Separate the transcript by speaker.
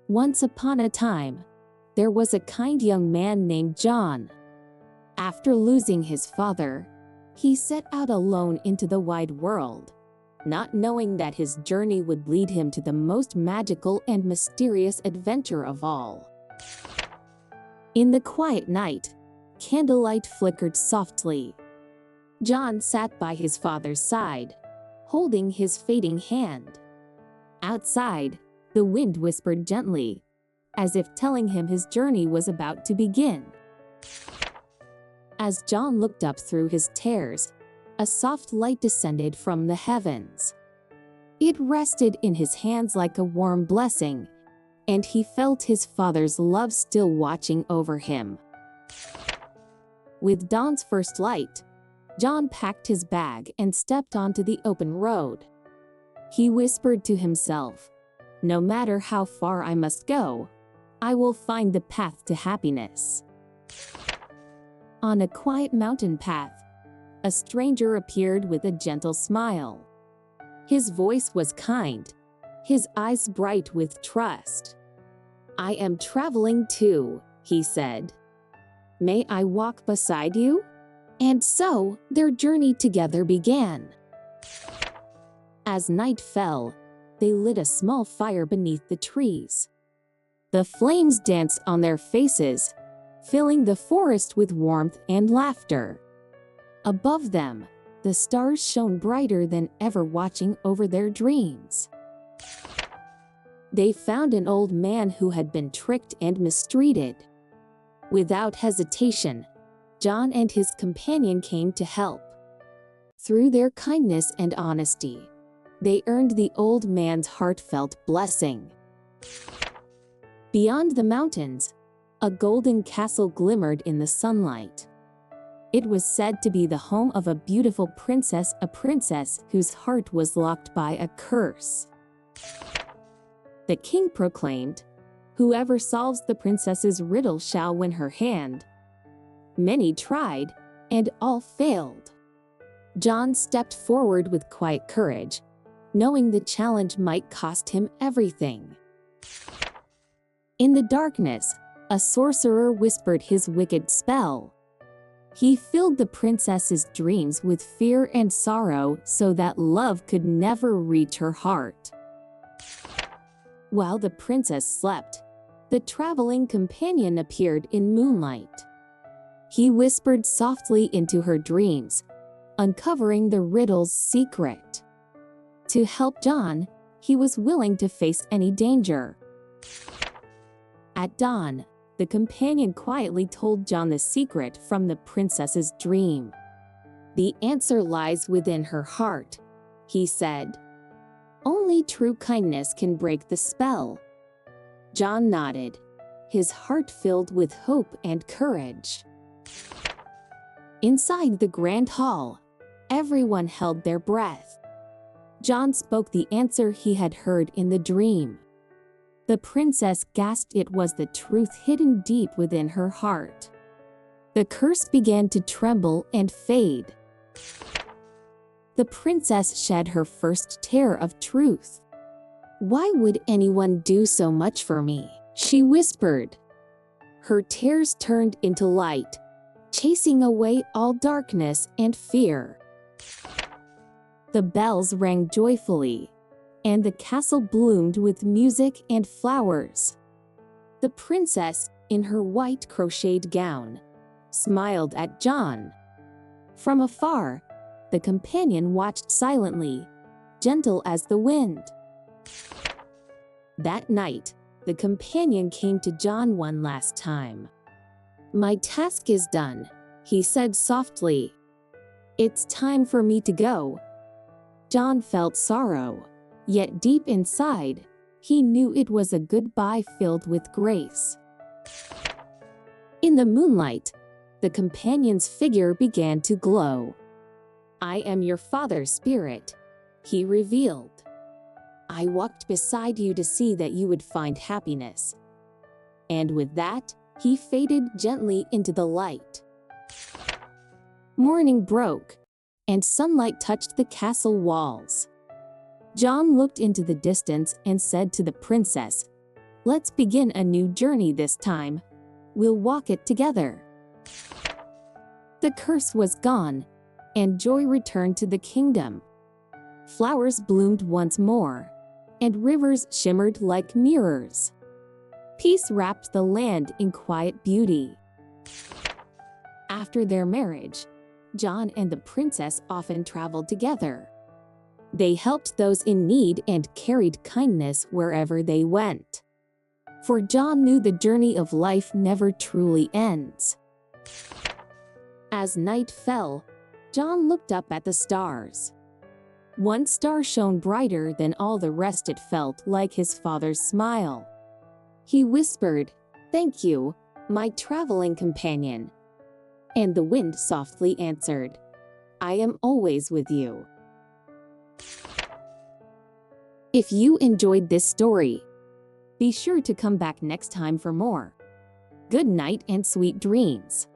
Speaker 1: Once upon a time, there was a kind young man named John. After losing his father, he set out alone into the wide world, not knowing that his journey would lead him to the most magical and mysterious adventure of all. In the quiet night, candlelight flickered softly. John sat by his father's side, holding his fading hand. Outside, the wind whispered gently, as if telling him his journey was about to begin. As John looked up through his tears, a soft light descended from the heavens. It rested in his hands like a warm blessing, and he felt his father's love still watching over him. With dawn's first light, John packed his bag and stepped onto the open road. He whispered to himself, "No matter how far I must go, I will find the path to happiness." On a quiet mountain path, a stranger appeared with a gentle smile. His voice was kind, his eyes bright with trust. "I am traveling too," he said. "May I walk beside you?" And so, their journey together began. As night fell, they lit a small fire beneath the trees. The flames danced on their faces, filling the forest with warmth and laughter. Above them, the stars shone brighter than ever, watching over their dreams. They found an old man who had been tricked and mistreated. Without hesitation, John and his companion came to help. Through their kindness and honesty, they earned the old man's heartfelt blessing. Beyond the mountains, a golden castle glimmered in the sunlight. It was said to be the home of a beautiful princess, a princess whose heart was locked by a curse. The king proclaimed, "Whoever solves the princess's riddle shall win her hand." Many tried, and all failed. John stepped forward with quiet courage, knowing the challenge might cost him everything. In the darkness, a sorcerer whispered his wicked spell. He filled the princess's dreams with fear and sorrow so that love could never reach her heart. While the princess slept, the traveling companion appeared in moonlight. He whispered softly into her dreams, uncovering the riddle's secret. To help John, he was willing to face any danger. At dawn, the companion quietly told John the secret from the princess's dream. "The answer lies within her heart," he said. "Only true kindness can break the spell." John nodded, his heart filled with hope and courage. Inside the grand hall, everyone held their breath. John spoke the answer he had heard in the dream. The princess gasped. It was the truth hidden deep within her heart. The curse began to tremble and fade. The princess shed her first tear of truth. "Why would anyone do so much for me?" she whispered. Her tears turned into light, chasing away all darkness and fear. The bells rang joyfully, and the castle bloomed with music and flowers. The princess, in her white crocheted gown, smiled at John. From afar, the companion watched silently, gentle as the wind. That night, the companion came to John one last time. "My task is done," he said softly. "It's time for me to go." John felt sorrow. Yet deep inside, he knew it was a goodbye filled with grace. In the moonlight, the companion's figure began to glow. "I am your father's spirit," he revealed. "I walked beside you to see that you would find happiness." And with that, he faded gently into the light. Morning broke, and sunlight touched the castle walls. John looked into the distance and said to the princess, Let's begin a new journey this time. We'll walk it together." The curse was gone, and joy returned to the kingdom. Flowers bloomed once more, and rivers shimmered like mirrors. Peace wrapped the land in quiet beauty. After their marriage, John and the princess often traveled together. They helped those in need and carried kindness wherever they went. For John knew the journey of life never truly ends. As night fell, John looked up at the stars. One star shone brighter than all the rest. It felt like his father's smile. He whispered, "Thank you, my traveling companion." And the wind softly answered, "I am always with you." If you enjoyed this story, be sure to come back next time for more. Good night and sweet dreams.